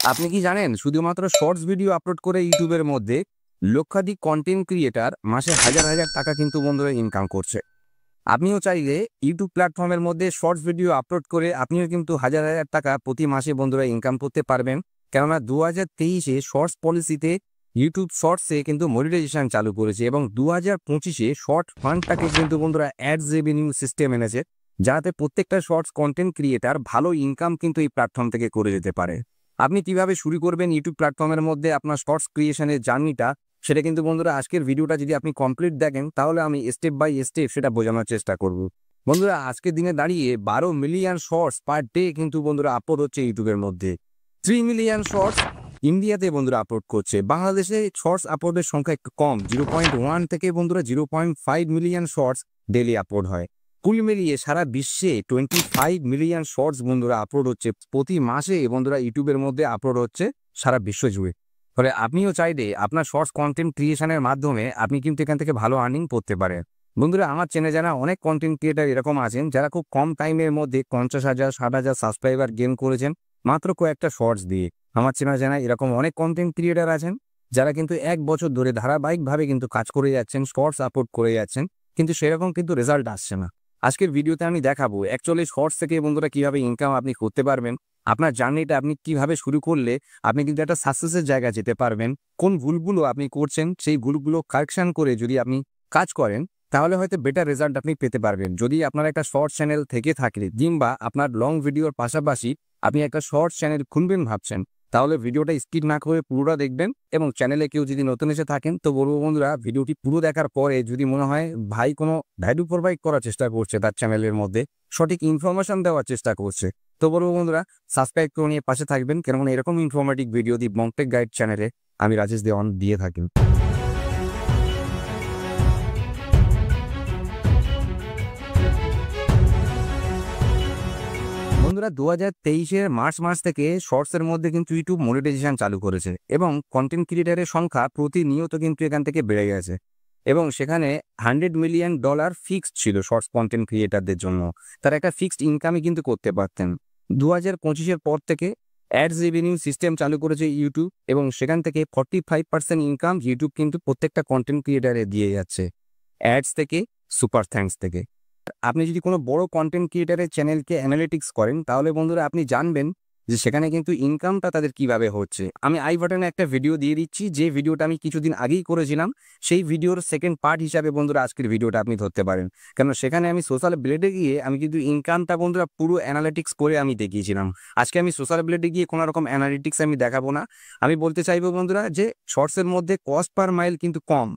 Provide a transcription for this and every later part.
আপনি কি জানেন শুধুমাত্র শর্টস ভিডিও আপলোড করে ইউটিউবের মধ্যে লক্ষাধিক কন্টেন্ট ক্রিয়েটার মাসে হাজার হাজার টাকা কিন্তু বন্ধুরা ইনকাম করছে। আপনিও চাইলে ইউটিউব প্ল্যাটফর্মের মধ্যে শর্টস ভিডিও আপলোড করে আপনিও কিন্তু হাজার হাজার টাকা প্রতি মাসে বন্ধুরা ইনকাম করতে পারবেন। কেননা 2023-এ শর্টস পলিসিতে ইউটিউব শর্টসে কিন্তু মনিটাইজেশন চালু করেছে এবং 2025-এ শর্ট ফান্ডটাকে কিন্তু বন্ধুরা অ্যাডস রেভিনিউ সিস্টেম এনেছে, যাতে প্রত্যেকটা শর্টস কন্টেন্ট ক্রিয়েটার ভালো ইনকাম কিন্তু এই প্ল্যাটফর্ম থেকে করে যেতে পারে। আপনি কিভাবে শুরু করবেন ইউটিউব প্ল্যাটফর্মের মধ্যে আপনার শর্টস ক্রিয়েশনের জার্নিটা, সেটা কিন্তু বন্ধুরা আজকের ভিডিওটা যদি আপনি কমপ্লিট দেখেন তাহলে আমি স্টেপ বাই স্টেপ সেটা বোঝানোর চেষ্টা করব। বন্ধুরা আজকের দিনে দাঁড়িয়ে 12 মিলিয়ন শর্টস পার ডে কিন্তু বন্ধুরা আপলোড হচ্ছে ইউটিউবের মধ্যে। 3 মিলিয়ন শর্টস ইন্ডিয়াতে বন্ধুরা আপলোড করছে। বাংলাদেশে শর্টস আপলোডের সংখ্যা একটু কম, 0.1 থেকে বন্ধুরা 0.5 মিলিয়ন শর্টস ডেলি আপলোড হয়। কুল মিলিয়ে সারা বিশ্বে 25 মিলিয়ন শর্টস বন্ধুরা আপলোড হচ্ছে প্রতি মাসে বন্ধুরা ইউটিউবের মধ্যে আপলোড হচ্ছে সারা বিশ্ব জুড়ে। ফলে আপনিও চাইলে আপনার শর্টস কন্টেন্ট ক্রিয়েশনের মাধ্যমে আপনি কিন্তু এখান থেকে ভালো আর্নিং করতে পারেন। বন্ধুরা আমার চেনে জানা অনেক কন্টেন্ট ক্রিয়েটার এরকম আছেন যারা খুব কম টাইমের মধ্যে 50,000 60,000 সাবস্ক্রাইবার গেইন করেছেন মাত্র কয়েকটা শর্টস দিয়ে। আমার চেনা জানা এরকম অনেক কন্টেন্ট ক্রিয়েটার আছেন যারা কিন্তু 1 বছর ধরে ধারাবাহিকভাবে কিন্তু কাজ করে যাচ্ছেন, শর্টস আপলোড করে যাচ্ছেন, কিন্তু সেরকম কিন্তু রেজাল্ট আসছে না। আজকের ভিডিওতে আমি দেখাবো অ্যাকচুয়ালি শর্টস থেকে বন্ধুরা কিভাবে ইনকাম আপনি করতে পারবেন, আপনার জার্নিটা আপনি কিভাবে শুরু করলে আপনি কিন্তু একটা সাকসেসের জায়গায় যেতে পারবেন, কোন ভুলগুলো আপনি করছেন সেই ভুলগুলো কারেকশন করে যদি আপনি কাজ করেন তাহলে হয়তো বেটার রেজাল্ট আপনি পেতে পারবেন। যদি আপনার একটা শর্ট চ্যানেল থেকে থাকে কিংবা আপনার লং ভিডিওর পাশাপাশি আপনি একটা শর্ট চ্যানেল খুলবেন ভাবছেন, তাহলে ভিডিওটা স্কিপ না করে পুরোটা দেখবেন। এবং চ্যানেলে কেউ যদি নতুন এসে থাকেন তো বলবো বন্ধুরা ভিডিওটি পুরো দেখার পরে যদি মনে হয় ভাই কোনো ভ্যালু প্রোভাইড করার চেষ্টা করছে তার চ্যানেলের মধ্যে, সঠিক ইনফরমেশন দেওয়ার চেষ্টা করছে, তো বলবো বন্ধুরা সাবস্ক্রাইব করে নিয়ে পাশে থাকবেন, কেননা এরকম ইনফরমেটিভ ভিডিও দি বংটেক গাইড চ্যানেলে আমি রাজেশ দেওয়ান দিয়ে থাকি। বন্ধুরা 2023-এর মার্চ মাস থেকে শর্টসের মধ্যে কিন্তু ইউটিউব মনিটাইজেশন চালু করেছে এবং কন্টেন্ট ক্রিয়েটারের সংখ্যা প্রতিনিয়ত কিন্তু এখান থেকে বেড়ে গেছে এবং সেখানে $100 মিলিয়ন ফিক্সড ছিল শর্টস কন্টেন্ট ক্রিয়েটারদের জন্য। তারা একটা ফিক্সড ইনকামই কিন্তু করতে পারতেন। 2025-এর পর থেকে অ্যাডস রেভিনিউ সিস্টেম চালু করেছে ইউটিউব এবং সেখান থেকে 45% ইনকাম ইউটিউব কিন্তু প্রত্যেকটা কন্টেন্ট ক্রিয়েটারে দিয়ে যাচ্ছে, অ্যাডস থেকে, সুপার থ্যাঙ্কস থেকে। আপনি যদি কোনো বড় কন্টেন্ট ক্রিয়েটারের চ্যানেলকে অ্যানালিটিক্স করেন তাহলে বন্ধুরা আপনি জানবেন যে সেখানে কিন্তু ইনকামটা তাদের কিভাবে হচ্ছে। আমি আই বাটনে একটা ভিডিও দিয়ে দিচ্ছি, যে ভিডিওটা আমি কিছুদিন আগেই করেছিলাম, সেই ভিডিওর সেকেন্ড পার্ট হিসাবে বন্ধুরা আজকের ভিডিওটা আপনি ধরতে পারেন। কেন সেখানে আমি সোশ্যাল ব্লেডে গিয়ে আমি কিন্তু ইনকামটা বন্ধুরা পুরো অ্যানালিটিক্স করে আমি দেখিয়েছিলাম। আজকে আমি সোশ্যাল ব্লেডে গিয়ে কোনো রকম অ্যানালিটিক্স আমি দেখাবো না। আমি বলতে চাইবো বন্ধুরা যে শর্টসের মধ্যে কস্ট পার মাইল কিন্তু কম।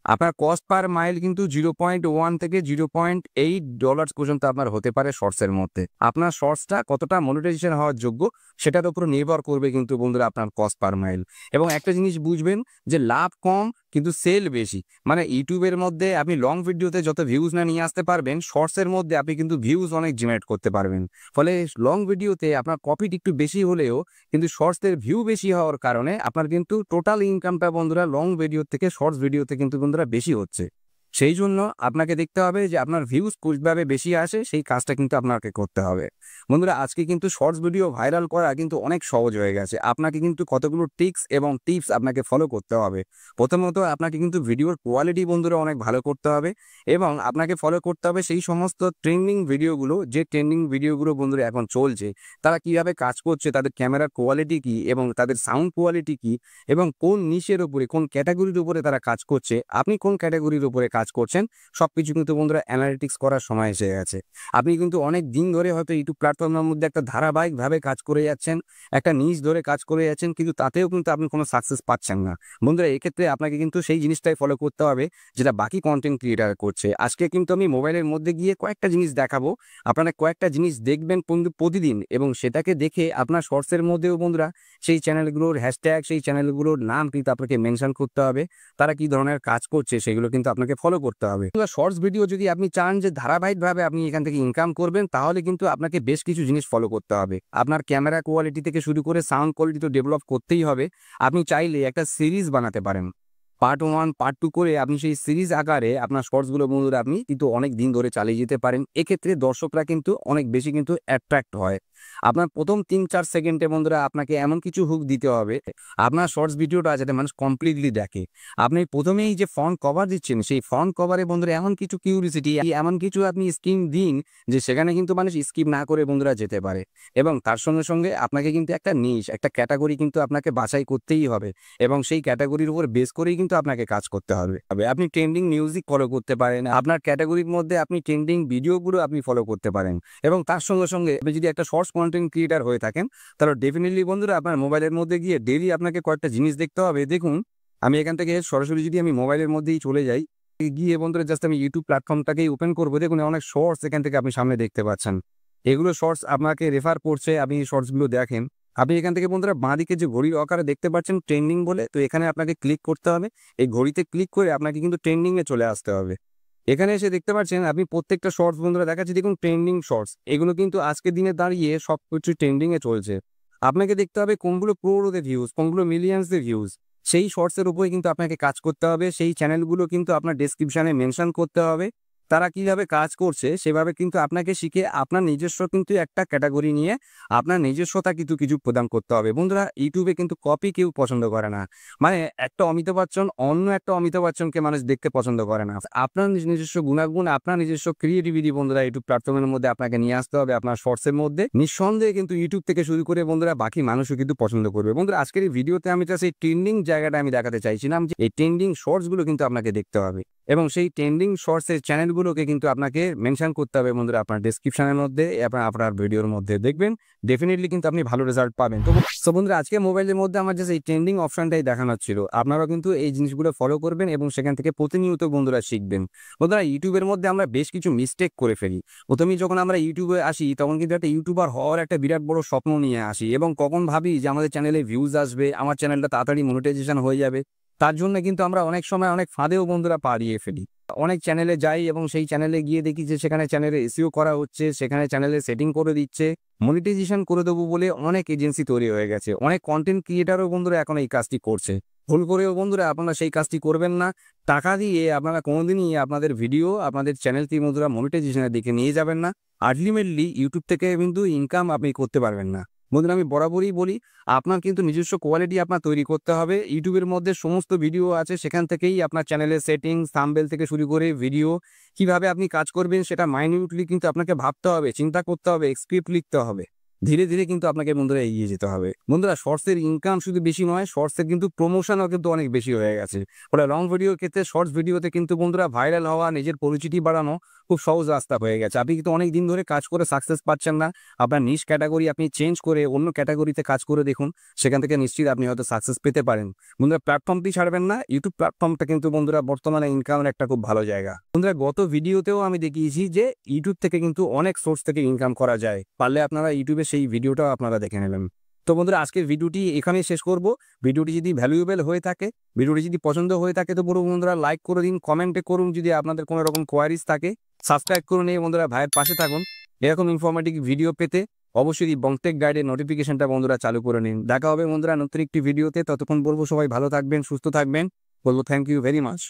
আপনার কস্ট পার মাইল কিন্তু 0.1 থেকে $0.8 পর্যন্ত আপনার হতে পারে শর্টসের মধ্যে। আপনার শর্টসটা কতটা মনিটাইজেশন হওয়ার যোগ্য সেটার উপর নির্ভর করবে কিন্তু বন্ধুরা আপনার কস্ট পার মাইল। এবং একটা জিনিস বুঝবেন যে লাভ কম কিন্তু সেল বেশি। মানে ইউটিউবের মধ্যে আপনি লং ভিডিওতে যত ভিউজ না নিয়ে আসতে পারবেন, শর্টসের মধ্যে আপনি কিন্তু ভিউজ অনেক জেনারেট করতে পারবেন। ফলে লং ভিডিওতে আপনার প্রফিট একটু বেশি হলেও কিন্তু শর্টসের ভিউ বেশি হওয়ার কারণে আপনার কিন্তু টোটাল ইনকামটা বন্ধুরা লং ভিডিও থেকে শর্টস ভিডিওতে কিন্তু বন্ধুরা বেশি হচ্ছে। সেই জন্য আপনাকে দেখতে হবে যে আপনার ভিউজ কিভাবে বেশি আসে, সেই কাজটা কিন্তু আপনাকে করতে হবে। বন্ধুরা আজকে কিন্তু শর্টস ভিডিও ভাইরাল করা কিন্তু অনেক সহজ হয়ে গেছে। আপনাকে কিন্তু কতগুলো ট্রিক্স এবং টিপস আপনাকে ফলো করতে হবে। প্রথমত আপনাকে কিন্তু ভিডিওর কোয়ালিটি বন্ধুরা অনেক ভালো করতে হবে এবং আপনাকে ফলো করতে হবে সেই সমস্ত ট্রেন্ডিং ভিডিওগুলো, যে ট্রেন্ডিং ভিডিওগুলো বন্ধুরা এখন চলছে, তারা কিভাবে কাজ করছে, তাদের ক্যামেরার কোয়ালিটি কি এবং তাদের সাউন্ড কোয়ালিটি কি এবং কোন নিশের উপরে, কোন ক্যাটাগরির উপরে তারা কাজ করছে, আপনি কোন ক্যাটাগরির উপরে কাজ করছেন, সবকিছু কিন্তু বন্ধুরা অ্যানালিটিক্স করার সময় এসে গেছে। আপনি কিন্তু অনেক দিন ধরে হয়তো ইউটিউব প্ল্যাটফর্মের মধ্যে একটা ধারাবাহিকভাবে কাজ করে যাচ্ছেন, একটা নিশ ধরে কাজ করে যাচ্ছেন, কিন্তু তাতেও কিন্তু আপনি কোনো সাকসেস পাচ্ছেন না। বন্ধুরা এক্ষেত্রে আপনাকে কিন্তু সেই জিনিসটাই ফলো করতে হবে যেটা বাকি কন্টেন্ট ক্রিয়েটার করছে। আজকে কিন্তু আমি মোবাইলের মধ্যে গিয়ে কয়েকটা জিনিস দেখাবো, আপনারা কয়েকটা জিনিস দেখবেন প্রতিদিন এবং সেটাকে দেখে আপনার শর্টসের মধ্যেও বন্ধুরা সেই চ্যানেলগুলোর হ্যাশট্যাগ, সেই চ্যানেলগুলোর নাম কিন্তু আপনাকে মেনশন করতে হবে, তারা কি ধরনের কাজ করছে সেগুলো কিন্তু আপনাকে ফলো করতে হবে। শর্টস ভিডিও যদি আপনি চান যে ধারাবাহিকভাবে আপনি এখান থেকে ইনকাম করবেন তাহলে কিন্তু আপনাকে বেশ কিছু জিনিস ফলো করতে হবে। আপনার ক্যামেরা কোয়ালিটি থেকে শুরু করে সাউন্ড কোয়ালিটি তো ডেভেলপ করতেই হবে। আপনি চাইলে একটা সিরিজ বানাতে পারেন, পার্ট 1 পার্ট 2 করে আপনি সেই সিরিজ আকারে আপনার শর্টসগুলো বন্ধুরা আপনি কিন্তু অনেক দিন ধরে চালিয়ে যেতে পারেন। এক্ষেত্রে দর্শকরা কিন্তু অনেক বেশি কিন্তু অ্যাট্রাক্ট হয়। আপনার প্রথম ৩-৪ সেকেন্ডে বন্ধুরা আপনাকে এমন কিছু হুক দিতে হবে, আপনার শর্টস ভিডিওটা যাতে মানুষ কমপ্লিটলি দেখে। আপনি প্রথমেই যে ফ্রন্ট কভার দিচ্ছেন, সেই ফ্রন্ট কভারে বন্ধুরা এমন কিছু কিউরিওসিটি, এমন কিছু আপনি স্কিম দিন যে সেখানে কিন্তু মানুষ স্কিপ না করে বন্ধুরা যেতে পারে। এবং তার সঙ্গে আপনাকে কিন্তু একটা নিশ, একটা ক্যাটেগরি কিন্তু আপনাকে বাছাই করতেই হবে এবং সেই ক্যাটেগরির উপর বেস করেই কিন্তু আপনাকে কাজ করতে হবে। আপনি ট্রেন্ডিং মিউজিক ফলো করতে পারেন, আপনার ক্যাটেগরির মধ্যে আপনি ট্রেন্ডিং ভিডিওগুলো আপনি ফলো করতে পারেন এবং তার সঙ্গে আপনি যদি একটা শর্টস কন্টেন্ট ক্রিয়েটার হয়ে থাকেন, তাহলে ডেফিনিটলি বন্ধুরা আপনার মোবাইলের মধ্যে গিয়ে ডেইলি আপনাকে কয়েকটা জিনিস দেখতে হবে। দেখুন, আমি এখান থেকে সরাসরি যদি আমি মোবাইলের মধ্যেই চলে যাই, গিয়ে বন্ধুরা জাস্ট আমি ইউটিউব প্ল্যাটফর্মটাকেই ওপেন করবো। দেখুন, অনেক শর্টস এখান থেকে আপনি সামনে দেখতে পাচ্ছেন। এগুলো শর্টস আপনাকে রেফার করছে, আপনি শর্টসগুলো দেখেন। আপনি এখান থেকে বন্ধুরা বাঁদিকে যে ঘড়ির আকারে দেখতে পাচ্ছেন ট্রেন্ডিং বলে, তো এখানে আপনাকে ক্লিক করতে হবে। এই ঘড়িতে ক্লিক করে আপনাকে কিন্তু ট্রেন্ডিংয়ে চলে আসতে হবে। এখানে এসে দেখতে পাচ্ছেন আপনি প্রত্যেকটা শর্টস বন্ধুরা দেখাচ্ছি, দেখুন ট্রেন্ডিং শর্টস। এগুলো কিন্তু আজকের দিনে দাঁড়িয়ে সবকিছু ট্রেন্ডিংয়ে চলছে। আপনাকে দেখতে হবে কোনগুলো ক্রোড়ে ভিউজ, কোনগুলো মিলিয়ন্সে ভিউজ। সেই শর্টসের উপরে কিন্তু আপনাকে কাজ করতে হবে। সেই চ্যানেলগুলো কিন্তু আপনার ডেসক্রিপশনে মেনশন করতে হবে। তারা কিভাবে কাজ করছে সেভাবে কিন্তু আপনাকে শিখে আপনার নিজস্ব কিন্তু একটা ক্যাটাগরি নিয়ে আপনার নিজস্বতা কিন্তু কিছু প্রদান করতে হবে। বন্ধুরা, ইউটিউবে কিন্তু কপি কেউ পছন্দ করে না। মানে একটা অমিতাভ বচ্চন অন্য একটা অমিতাভ বচ্চনকে মানুষ দেখতে পছন্দ করে না। আপনার নিজস্ব গুণাগুণ, আপনার নিজস্ব ক্রিয়েটিভিটি বন্ধুরা ইউটিউব প্ল্যাটফর্মের মধ্যে আপনাকে নিয়ে আসতে হবে আপনার শর্টসের মধ্যে। নিঃসন্দেহে কিন্তু ইউটিউব থেকে শুরু করে বন্ধুরা বাকি মানুষও কিন্তু পছন্দ করবে। বন্ধুরা, আজকের এই ভিডিওতে আমি জাস্ট এই ট্রেন্ডিং জায়গাটা আমি দেখাতে চাইছিলাম যে এই ট্রেন্ডিং শর্টসগুলো কিন্তু আপনাকে দেখতে হবে এবং সেই ট্রেন্ডিং শর্টসের চ্যানেলগুলোকে কিন্তু আপনাকে মেনশন করতে হবে বন্ধুরা আপনার ডেসক্রিপশনের মধ্যে, আপনার ভিডিওর মধ্যে। দেখবেন ডেফিনেটলি কিন্তু আপনি ভালো রেজাল্ট পাবেন। তো বন্ধুরা, আজকে মোবাইলের মধ্যে আমার জাস্ট এই ট্রেন্ডিং অপশনটাই দেখানো ছিল। আপনারাও কিন্তু এই জিনিসগুলো ফলো করবেন এবং সেখান থেকে প্রতিনিয়ত বন্ধুরা শিখবেন। বন্ধুরা, ইউটিউবের মধ্যে আমরা বেশ কিছু মিস্টেক করে ফেলি। প্রথমেই যখন আমরা ইউটিউবে আসি তখন কিন্তু একটা ইউটিউবার হওয়ার একটা বিরাট বড় স্বপ্ন নিয়ে আসি এবং কখন ভাবি যে আমাদের চ্যানেলে ভিউজ আসবে, আমার চ্যানেলটা তাড়াতাড়ি মনিটাইজেশন হয়ে যাবে। তার জন্য কিন্তু আমরা অনেক সময় অনেক ফাঁদেও বন্ধুরা পা দিয়ে ফেলি। অনেক চ্যানেলে যাই এবং সেই চ্যানেলে গিয়ে দেখি যে সেখানে চ্যানেলে এসইও করা হচ্ছে, সেখানে চ্যানেলে সেটিং করে দিচ্ছে, মনিটাইজেশন করে দেবো বলে অনেক এজেন্সি তৈরি হয়ে গেছে। অনেক কন্টেন্ট ক্রিয়েটারও বন্ধুরা এখন এই কাজটি করছে। ভুল করেও বন্ধুরা আপনারা সেই কাজটি করবেন না। টাকা দিয়ে আপনারা কোনোদিনই আপনাদের ভিডিও, আপনাদের চ্যানেলটি বন্ধুরা মনিটাইজেশনের দিকে নিয়ে যাবেন না। আলটিমেটলি ইউটিউব থেকে কিন্তু ইনকাম আপনি করতে পারবেন না। বন্ধুরা, আমি বরাবরই বলি আপনার কিন্তু নিজস্ব কোয়ালিটি আপনার তৈরি করতে হবে। ইউটিউবের মধ্যে সমস্ত ভিডিও আছে, সেখান থেকেই আপনার চ্যানেলের সেটিংস, থাম্বনেল থেকে শুরু করে ভিডিও কিভাবে আপনি কাজ করবেন সেটা মাইনিউটলি কিন্তু আপনাকে ভাবতে হবে, চিন্তা করতে হবে, স্ক্রিপ্ট লিখতে হবে। ধীরে ধীরে কিন্তু আপনাকে বন্ধুরা এগিয়ে যেতে হবে। বন্ধুরা, শর্টসের ইনকাম শুধু বেশি নয়, শর্টসের কিন্তু প্রমোশনও কিন্তু অনেক বেশি হয়ে গেছে। ওরা লং ভিডিওর ক্ষেত্রে শর্টস ভিডিওতে কিন্তু বন্ধুরা ভাইরাল হওয়া, নিজের পরিচিতি বাড়ানো খুব সহজ রাস্তা হয়ে গেছে। আপনি কিন্তু অনেক দিন ধরে কাজ করে সাকসেস পাচ্ছেন না, আপনার নিশ ক্যাটাগরি আপনি চেঞ্জ করে অন্য ক্যাটাগরিতে কাজ করে দেখুন, সেখান থেকে নিশ্চিত আপনি হয়তো সাকসেস পেতে পারেন। বন্ধুরা, প্ল্যাটফর্মটি ছাড়বেন না। ইউটিউব প্ল্যাটফর্মটা কিন্তু বন্ধুরা বর্তমানে ইনকামের একটা খুব ভালো জায়গা। বন্ধুরা, গত ভিডিওতেও আমি দেখিয়েছি যে ইউটিউব থেকে কিন্তু অনেক সোর্স থেকে ইনকাম করা যায়। পারলে আপনারা ইউটিউবে সেই ভিডিওটাও আপনারা দেখে নেবেন। তো বন্ধুরা, আজকের ভিডিওটি এখানেই শেষ করব। ভিডিওটি যদি ভ্যালুয়েবল হয়ে থাকে, ভিডিওটি যদি পছন্দ হয়ে থাকে, তো বন্ধুরা লাইক করে দিন, কমেন্টে করুন। যদি আপনাদের কোনো রকম কোয়ারিজ থাকে সাবস্ক্রাইব করে নিয়ে বন্ধুরা ভাইয়ের পাশে থাকুন। এরকম ইনফরমেটিভ ভিডিও পেতে অবশ্যই বংটেক গাইডের নোটিফিকেশনটা বন্ধুরা চালু করে নিন। দেখা হবে বন্ধুরা নতুন একটি ভিডিওতে। ততক্ষণ বলবো সবাই ভালো থাকবেন, সুস্থ থাকবেন। বলবো থ্যাংক ইউ ভেরি মাচ।